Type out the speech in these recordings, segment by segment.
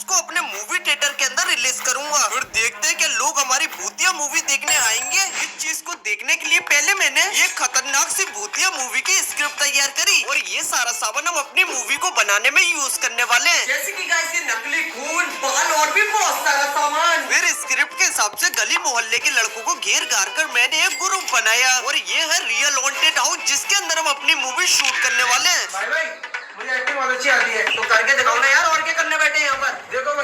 उसको अपने movie theatre के अंदर रिलीज करूंगा। फिर देखते हैं कि लोग हमारी भूतिया मूवी देखने आएंगे। इस चीज को देखने के लिए पहले मैंने ये खतरनाक सी भूतिया मूवी की स्क्रिप्ट तैयार करी और ये सारा सामान हम अपनी मूवी को बनाने में यूज करने वाले हैं, जैसे कि गाइस ये नकली खून, बाल और भी बहुत सारा सामान। फिर स्क्रिप्ट के हिसाब से गली मोहल्ले के लड़कों को घेर घार कर मैंने एक ग्रुप बनाया और ये है रियल हॉन्टेड हाउस, जिसके अंदर हम अपनी मूवी शूट करने वाले हैं। भाई मुझे एक्टिंग बहुत अच्छी आती है, तो करके दिखाओ ना यार। और क्या करने बैठे हैं यहाँ पर, देखो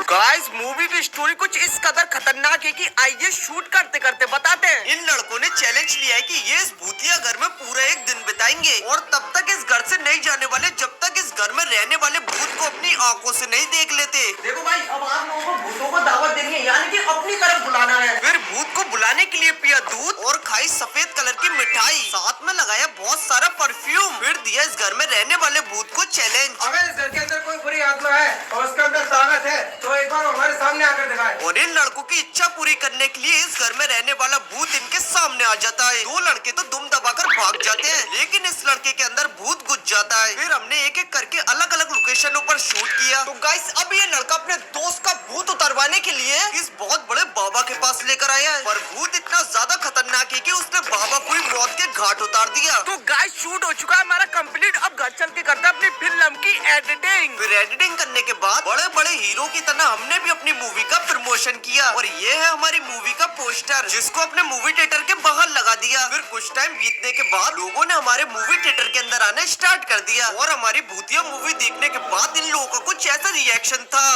गाइस मूवी की स्टोरी कुछ इस कदर खतरनाक है कि आइए शूट करते करते बताते हैं। इन लड़कों ने चैलेंज लिया है कि ये इस भूतिया घर में पूरा एक दिन बिताएंगे और तब तक इस घर से नहीं जाने वाले जब तक इस घर में रहने वाले भूत को अपनी आंखों से नहीं देख लेते। देखो भाई, अब आप लोगों को भूतों को दावत देनी है, यानी कि अपनी तरफ बुलाना है। फिर भूत को बुलाने के लिए पिया दूध और खाई सफेद कलर की मिठाई, साथ में लगाया बहुत सारा परफ्यूम। फिर दिया इस घर में रहने वाले भूत को चैलेंज, अगर इस घर के अंदर कोई बुरी आत्मा है और उसके अंदर ताकत है तो एक बार हमारे सामने आकर दिखाए। और इन लड़कों की इच्छा पूरी करने के लिए इस घर में रहने वाला भूत इनके सामने आ जाता है। दो लड़के तो दुम दबाकर भाग जाते हैं, लेकिन इस लड़के के अंदर भूत घुस जाता है। फिर हमने एक एक करके अलग अलग लोकेशनों पर शूट किया। तो गाइस अब ये लड़का अपने दोस्त का भूत उतरवाने के लिए इस बहुत बड़े बाबा के पास लेकर आया है, पर भूत इतना ज्यादा खतरनाक है कि उसने बाबा को ही मौत के घाट उतार दिया। तो गाइस शूट हो चुका है हमारा कंप्लीट। अब घर चल के करते हैं अपनी फिल्म की एडिटिंग। फिर एडिटिंग करने के बाद बड़े बड़े हीरो की तरह हमने भी अपनी मूवी का प्रमोशन किया और ये है हमारी मूवी का पोस्टर, जिसको अपने मूवी थिएटर के बाहर लगा दिया। फिर कुछ टाइम बीतने के बाद लोगों ने हमारे मूवी थिएटर के अंदर आना स्टार्ट कर दिया और हमारी भूतिया मूवी देखने के बाद इन लोगों का कुछ ऐसा रिएक्शन था।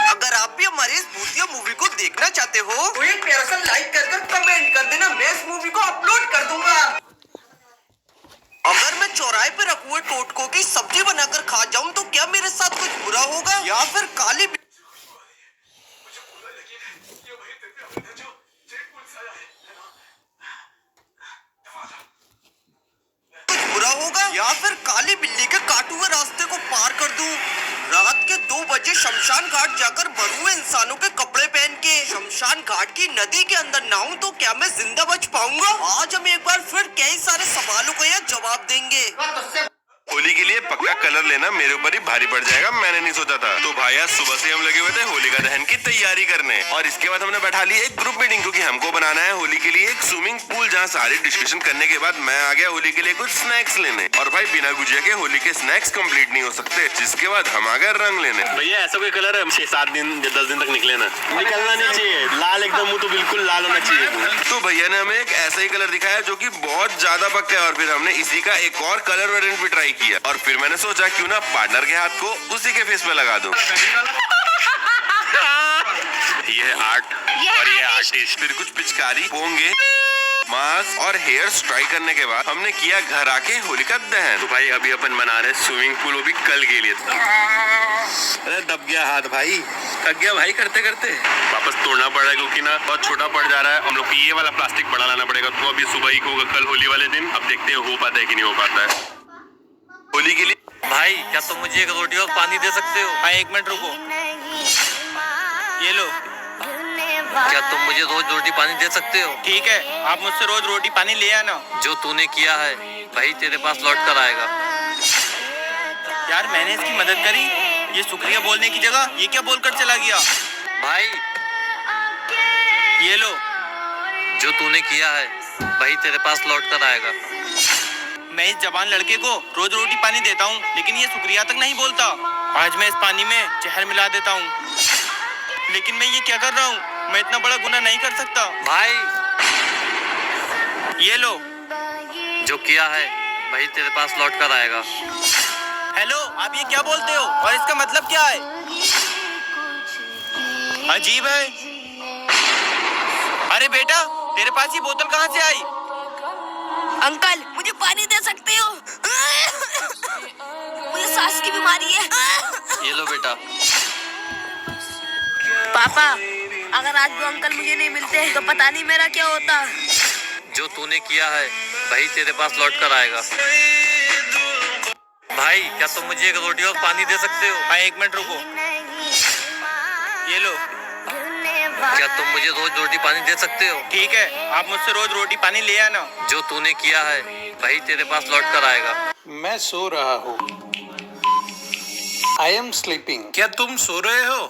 अगर आप भी हमारी इस भूतिया मूवी को देखना चाहते हो तो एक प्यारा सा लाइक कर कमेंट कर देना, मैं इस मूवी को अपलोड कर दूंगा। अगर मैं चौराहे पे रखे हुए टोटकों की सब्जी बनाकर खा जाऊं तो क्या मेरे साथ कुछ बुरा होगा, या फिर काली काली बिल्ली के काटे हुए रास्ते को पार कर दूं। रात के 2 बजे शमशान घाट जाकर मरे हुए इंसानों के कपड़े पहन के शमशान घाट की नदी के अंदर नहाऊं तो क्या मैं जिंदा बच पाऊंगा? आज हम एक बार फिर कई सारे सवालों का यह जवाब देंगे। होली के लिए पक्का कलर लेना मेरे ऊपर ही भारी पड़ जाएगा, मैंने नहीं सोचा था। तो भाई आज सुबह से हम लगे हुए थे होलिका दहन की तैयारी करने और इसके बाद हमने बैठा ली एक ग्रुप मीटिंग, क्योंकि हमको बनाना है होली के लिए एक स्विमिंग पूल, जहाँ सारी डिस्कशन करने के बाद मैं आ गया होली के लिए कुछ स्नैक्स लेने। और भाई बिना गुजिया के होली के स्नैक्स कंप्लीट नहीं हो सकते, जिसके बाद हम आ गए रंग लेने। भैया ऐसा कोई कलर है 6-7 दिन 10 दिन तक निकले ना, निकलना नहीं चाहिए, लाल एकदम मुँह तो बिल्कुल लाल होना चाहिए। तो भैया ने हमें एक ऐसा ही कलर दिखाया जो कि बहुत ज्यादा पक्का है और फिर हमने इसी का एक और कलर वेरिएंट भी ट्राई किया और फिर मैंने सोचा क्यों ना पार्टनर के हाथ को उसी के फेस पे लगा दूं। ये है आर्ट और ये आर्टिस्ट। फिर कुछ पिचकारी, पोंगे, मास्क और हेयर्स ट्राई करने के बाद हमने किया घर आके होलिका दहन। तो भाई अभी अपन बना रहे स्विमिंग पूल, वो भी कल के लिए। अरे दब गया हाथ भाई, थक गया भाई करते करते। वापस तोड़ना पड़ रहा है क्योंकि ना बहुत छोटा पड़ जा रहा है। हम लोग को ये वाला प्लास्टिक बड़ा लाना पड़ेगा। तो अभी सुबह ही होगा कल होली वाले दिन, अब देखते हैं हो पाता है कि नहीं हो पाता है। होली के लिए भाई क्या तुम मुझे एक रोटी और पानी दे सकते हो? भाई 1 मिनट रुको, ये लो। क्या तुम मुझे रोज रोटी पानी दे सकते हो? ठीक है, आप मुझसे रोज रोटी पानी ले आना। जो तूने किया है वही तेरे पास लौट कर आएगा। यार मैंने इसकी मदद करी, ये शुक्रिया बोलने की जगह ये क्या बोलकर चला गया? भाई ये लो। जो तूने किया है वही तेरे पास लौट कर आएगा। मैं इस जवान लड़के को रोज रोटी पानी देता हूँ, लेकिन ये शुक्रिया तक नहीं बोलता। आज मैं इस पानी में जहर मिला देता हूँ, लेकिन मैं ये क्या कर रहा हूँ? मैं इतना बड़ा गुनाह नहीं कर सकता। भाई ये लो। जो किया है वही तेरे पास लौट कर आएगा। हेलो, आप ये क्या बोलते हो और इसका मतलब क्या है? अजीब है। अरे बेटा, तेरे पास ये बोतल कहाँ से आई? अंकल मुझे पानी दे सकते हो? मुझे सांस की बीमारी है। ये लो बेटा। पापा, अगर आज वो अंकल मुझे नहीं मिलते तो पता नहीं मेरा क्या होता। जो तूने किया है वही तेरे पास लौट कर आएगा। भाई क्या तुम मुझे एक रोटी और पानी दे सकते हो? भाई 1 मिनट रुको, ये लो। क्या तुम मुझे रोज रोटी पानी दे सकते हो? ठीक है, आप मुझसे रोज रोटी पानी ले आना। जो तूने किया है वही तेरे पास लौट कर आएगा। मैं सो रहा हूँ। I am sleeping. क्या तुम सो रहे हो?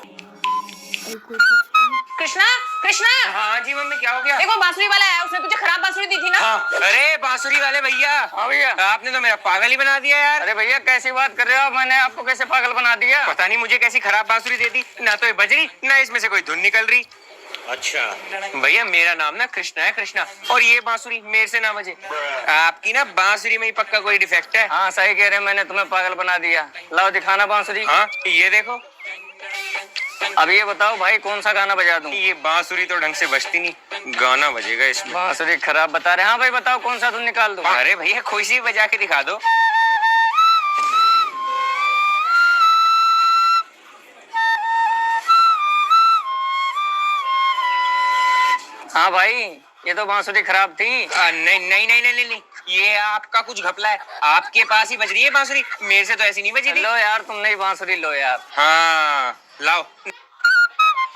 कृष्णा कृष्णा। हाँ जी मम्मी, क्या हो गया? देखो बांसुरी वाला है, उसने तुझे खराब बांसुरी दी थी ना। हाँ, अरे बांसुरी वाले भैया। हाँ भैया। आपने तो मेरा पागल ही बना दिया यार। अरे भैया कैसी बात कर रहे हो? मैंने आपको कैसे पागल बना दिया? पता नहीं मुझे कैसी खराब बांसुरी दे दी, ना तो ये बज रही ना इसमें से कोई धुन निकल रही। अच्छा। भैया मेरा नाम ना कृष्णा है, कृष्णा, और ये बांसुरी मेरे से ना बजे। आपकी ना बांसुरी में ही पक्का कोई डिफेक्ट है। हाँ सही कह रहे हैं, मैंने तुम्हें पागल बना दिया। लाओ दिखाना बांसुरी। हाँ ये देखो। अब ये बताओ भाई कौन सा गाना बजा दूं? ये बांसुरी तो ढंग से बजती नहीं, गाना बजेगा इसमें। बांसुरी खराब बता रहे हैं। हाँ भाई बताओ कौन सा धुन निकाल दूं? अरे भैया कोई सी बजा के दिखा दो। हाँ भाई ये तो बांसुरी खराब थी। नहीं नहीं नहीं नहीं नहीं, ये आपका कुछ घपला है। आपके पास ही बज रही है बांसुरी, मेरे से तो ऐसी नहीं बजी थी। लो यार तुमने ही बांसुरी लो यार। हाँ लाओ।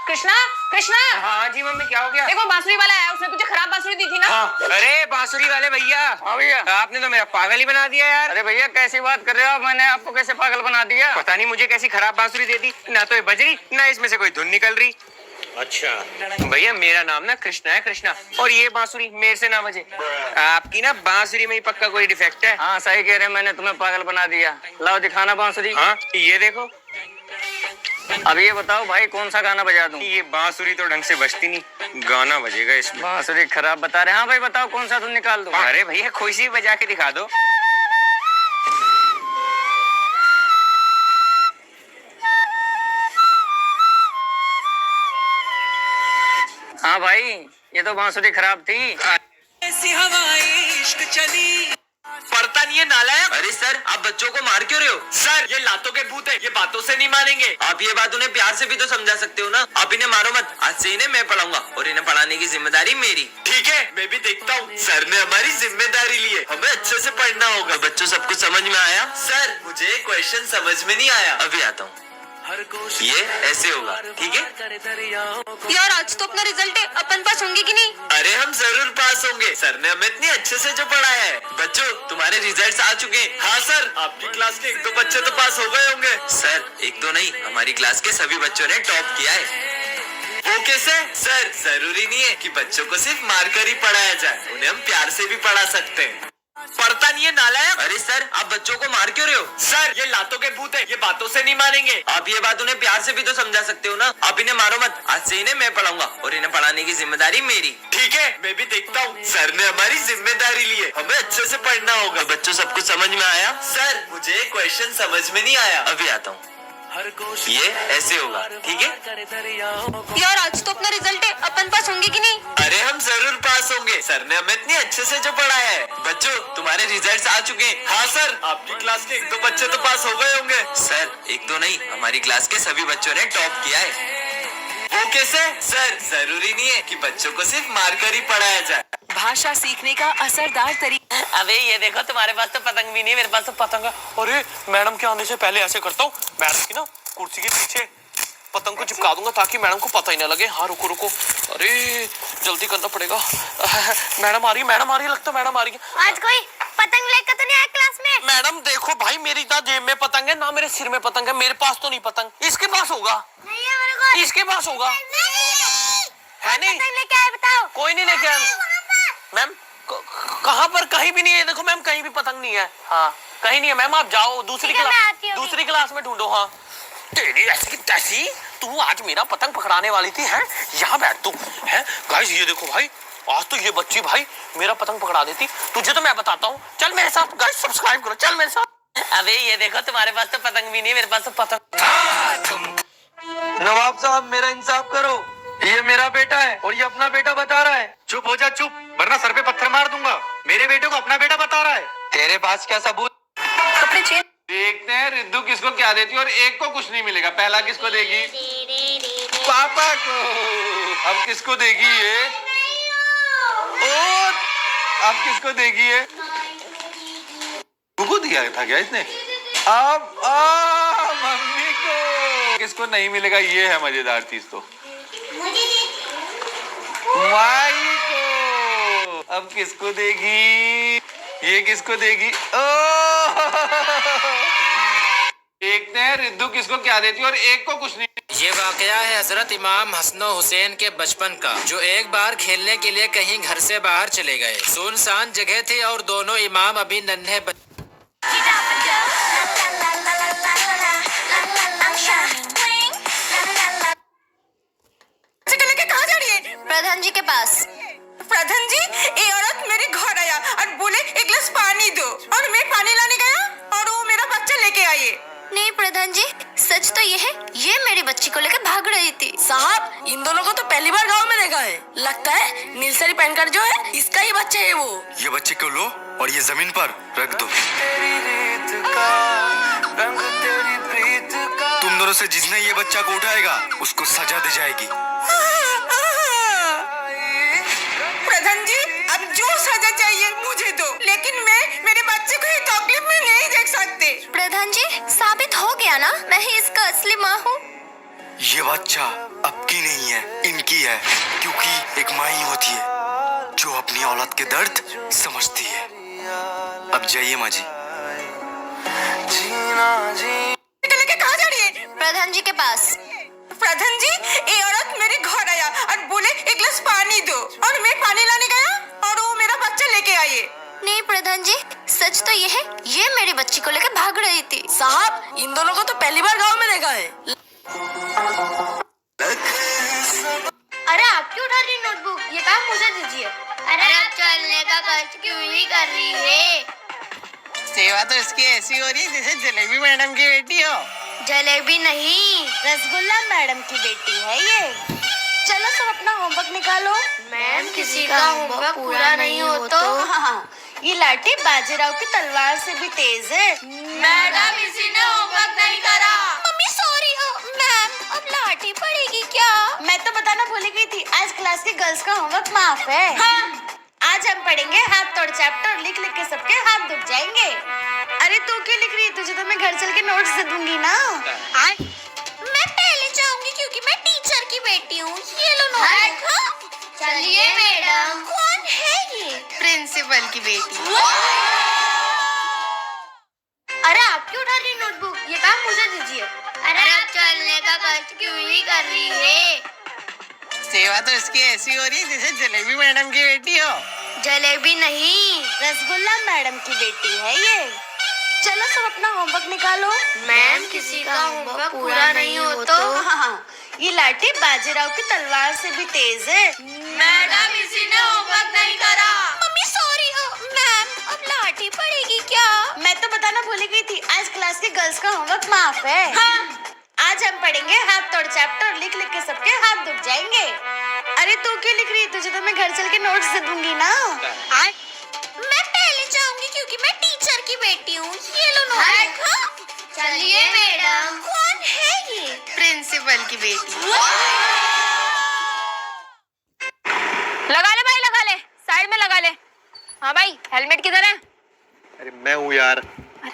कृष्णा कृष्णा। हाँ जी मम्मी, क्या हो गया? देखो बांसुरी वाला है, उसने तुझे खराब बांसुरी दी थी ना। हाँ, अरे बांसुरी वाले भैया। हाँ भैया। आपने तो मेरा पागल ही बना दिया यार। अरे भैया कैसी बात कर रहे हो? मैंने आपको कैसे पागल बना दिया? पता नहीं मुझे कैसी खराब बांसुरी दे दी, ना तो ये बज रही ना इसमें से कोई धुन निकल रही। अच्छा। भैया मेरा नाम ना कृष्णा है, कृष्णा, और ये बांसुरी मेरे से ना बजे। आपकी ना बांसुरी में ही पक्का कोई डिफेक्ट है। हाँ सही कह रहे हैं, मैंने तुम्हें पागल बना दिया। लाओ दिखाना बांसुरी। हाँ ये देखो। अब ये बताओ भाई कौन सा गाना बजा दूं? ये बांसुरी तो ढंग से बजती नहीं, गाना बजेगा इसमें। बांसुरी खराब बता रहे हैं। हाँ भाई बताओ कौन सा धुन निकाल दूं? अरे भैया कोई सी बजा के दिखा दो। हाँ भाई ये तो बांसुरी खराब थी। पढ़ता नहीं है नालायक। अरे सर आप बच्चों को मार क्यों रहे हो? सर ये लातों के भूत है, ये बातों से नहीं मानेंगे। आप ये बात उन्हें प्यार से भी तो समझा सकते हो ना। आप इन्हें मारो मत, आज से इन्हें मैं पढ़ाऊंगा और इन्हें पढ़ाने की जिम्मेदारी मेरी। ठीक है मैं भी देखता हूँ। सर ने हमारी जिम्मेदारी ली है, हमें अच्छे से पढ़ना होगा। बच्चों सब कुछ समझ में आया? सर मुझे क्वेश्चन समझ में नहीं आया। अभी आता हूँ। ये ऐसे होगा, ठीक है? यार आज तो अपना रिजल्ट है, अपन पास होंगे कि नहीं? अरे हम जरूर पास होंगे, सर ने हमें इतनी अच्छे से जो पढ़ाया है। बच्चों तुम्हारे रिजल्ट्स आ चुके हैं। हाँ सर आपकी क्लास के 1-2 बच्चे तो पास हो गए होंगे। सर एक तो नहीं, हमारी क्लास के सभी बच्चों ने टॉप किया है। वो कैसे? सर जरूरी नहीं है कि बच्चों को सिर्फ मारकर ही पढ़ाया जाए, उन्हें हम प्यार से भी पढ़ा सकते हैं। पढ़ता नहीं है नालायक। अरे सर आप बच्चों को मार क्यों रहे हो? सर ये लातों के भूत है, ये बातों से नहीं मानेंगे। आप ये बात उन्हें प्यार से भी तो समझा सकते हो ना। आप इन्हें मारो मत, आज से इन्हें मैं पढ़ाऊंगा और इन्हें पढ़ाने की जिम्मेदारी मेरी। ठीक है मैं भी देखता हूँ। सर ने हमारी जिम्मेदारी ली है, हमें अच्छे से पढ़ना होगा। बच्चों सब कुछ समझ में आया? सर मुझे क्वेश्चन समझ में नहीं आया। अभी आता हूँ। ये ऐसे होगा, ठीक है? यार आज तो अपना रिजल्ट है, अपन पास होंगे कि नहीं? अरे हम जरूर पास होंगे, सर ने हमें इतनी अच्छे से जो पढ़ाया है। बच्चों तुम्हारे रिजल्ट्स आ चुके हैं। हाँ सर आपकी क्लास के 1-2 बच्चे तो पास हो गए होंगे। सर एक तो नहीं, हमारी क्लास के सभी बच्चों ने टॉप किया है। वो कैसे? सर जरूरी नहीं है कि बच्चों को सिर्फ मारकर ही पढ़ाया जाए। भाषा सीखने का असरदार तरीका। अबे ये देखो तुम्हारे पास तो पतंग भी नहीं, मेरे पास तो पतंग है। अरे मैडम के आने से पहले ऐसे करता हूँ, मैडम की ना कुर्सी के पीछे पतंग को चिपका दूंगा ताकि मैडम को पता ही ना लगे। हाँ रुको रुको, अरे जल्दी करना पड़ेगा। मैडम आ रही है, मैडम आ रही है, लगता है मैडम आ रही है। आज कोई पतंग लेकर तो नहीं आया क्लास में? मैडम देखो भाई मेरी ना जेब में पतंग है ना मेरे सिर में पतंग है, मेरे पास तो नहीं पतंग। इसके पास होगा, नहीं है मेरे को। इसके पास होगा, है नहीं? पतंग लेके आए बताओ। कोई नहीं लेके आया मैम। कहाँ पर? कहीं भी नहीं है, देखो मैम कहीं भी पतंग नहीं है। हाँ कहीं नहीं है मैम, आप जाओ दूसरी क्लास में ढूंढो। हाँ तेरी ऐसी की तैसी, तू आज मेरा पतंग पकड़ाने वाली थी है? यहाँ बैठ तू है। गाइस ये देखो भाई, आज तो ये बच्ची भाई मेरा पतंग पकड़ा देती। तुझे तो मैं बताता हूँ, चल मेरे साथ। गाइस सब्सक्राइब करो, चल मेरे साथ। अबे ये देखो तुम्हारे पास तो पतंग भी नहीं, मेरे पास तो पतंग। नवाब साहब मेरा इंसाफ करो, ये मेरा बेटा है और ये अपना बेटा बता रहा है। चुप हो जा चुप, वरना सर पे पत्थर मार दूंगा। मेरे बेटे को अपना बेटा बता रहा है। तेरे पास क्या सबूत? कपड़े चेंज। देखते हैं रिद्धू किसको क्या देती है, और एक को कुछ नहीं मिलेगा। पहला किसको देगी? पापा को। अब किसको देगी ये? और अब किसको देगी ये? को दिया था क्या इसने? अब मम्मी को। किसको नहीं मिलेगा? ये है मजेदार चीज तो। माई को। अब किसको देगी? ये किसको देगी? ओ देखते हैं रिद्धू किसको क्या देती है और एक को कुछ नहीं। ये वाकया है हजरत इमाम हसन हुसैन के बचपन का, जो एक बार खेलने के लिए कहीं घर से बाहर चले गए। सुनसान जगह थी और दोनों इमाम अभी नन्हे लेके कहाँ जा रही है? प्रधान जी के पास। प्रधान जी, ये औरत मेरे घर आया और बोले एक गिलास पानी दो, और मैं पानी लाने गया और वो मेरा बच्चा लेके आई। नहीं प्रधान जी, सच तो ये है, ये मेरी बच्ची को लेकर भाग रही थी। साहब, इन दोनों को तो पहली बार गांव में देखा है। लगता है नीलसरी पहनकर जो है इसका ही बच्चा है वो। ये बच्चे को लो और ये जमीन पर रख दो। तुम दोनों से जिसने ये बच्चा को उठाएगा उसको सजा दी जाएगी। प्रधान जी, अब जो सजा चाहिए मुझे दो, लेकिन मैं मेरे बच्चे को ये तकलीफ में नहीं देख सकते। प्रधान जी, साबित हो गया ना, मैं ही इसका असली माँ हूँ। ये बच्चा आपकी नहीं है, इनकी है, क्योंकि एक माँ ही होती है जो अपनी औलाद के दर्द समझती है। अब जाइए माँ जी। लेके कहाँ जा रही है? प्रधान जी के पास। प्रधान जी, ये औरत मेरे घर आया और बोले एक गिलास पानी दो, और मैं पानी लाने गया और वो मेरा बच्चा लेके आई। नहीं प्रधान जी, सच तो ये है, ये मेरी बच्ची को लेकर भाग रही थी। साहब, इन दोनों को तो पहली बार गांव में देखा है। अरे आप क्यों उठा रही नोटबुक? ये काम मुझे दीजिए। अरे आप चलने का खर्च क्यों ही कर रही है? सेवा तो इसकी ऐसी हो रही है जैसे जलेबी मैडम की बेटी हो। जलेबी नहीं, रसगुल्ला मैडम की बेटी है ये। चलो सब अपना होमवर्क निकालो। मैम, किसी का होमवर्क पूरा नहीं हो तो ये लाठी बाजीराव की तलवार से भी तेज है। मैडम, इसी ने होमवर्क नहीं करा। मम्मी सॉरी मैम, अब लाठी पड़ेगी क्या? मैं तो बताना भूल गई थी, आज क्लास के गर्ल्स का होमवर्क माफ है। हाँ। आज हम पढ़ेंगे हाथ तोड़ चैप्टर, लिख लिख के सबके हाथ दुख जाएंगे। अरे तू क्यों लिख रही है? तुझे तो मैं घर चल के नोट्स दे दूंगी ना। मैं पहले जाऊंगी क्योंकि मैं टीचर की बेटी हूँ। ये लो नोटबुक। चलिए मैडम। कौन है ये? प्रिंसिपल की बेटी। अरे आप क्यों उठा रही नोटबुक? ये काम मुझे दीजिए। अरे आप चलने का खर्च क्यों ही कर रही है? सेवा तो इसकी ऐसी हो रही है जैसे जलेबी मैडम की बेटी हो। जलेबी नहीं, रसगुल्ला मैडम की बेटी है ये। चलो सब अपना होमवर्क निकालो। मैम, किसी का होमवर्क पूरा नहीं हो तो ये लाठी बाजीराव की तलवार से भी तेज है। मैडम, इसी ने होमवर्क नहीं करा। मम्मी सॉरी मैम, अब लाठी पड़ेगी क्या? मैं तो बताना भूल गई थी, आज क्लास के गर्ल्स का होमवर्क माफ है। हाँ। आज हम पढ़ेंगे हाथ तोड़ चैप्टर, लिख लिख के सबके हाथ दुख जाएंगे। अरे तू क्यों लिख रही है? तुझे तो मैं घर चल के नोट्स दे दूंगी ना। मैं पहले जाऊंगी क्योंकि मैं टीचर की बेटी हूँ। ये लो नोटबुक। चलिए मैडम। कौन है ये? प्रिंसिपल की बेटी। लगा ले भाई, लगा ले, साइड में लगा ले। हाँ भाई, हेलमेट किधर है? अरे मैं हूँ यार।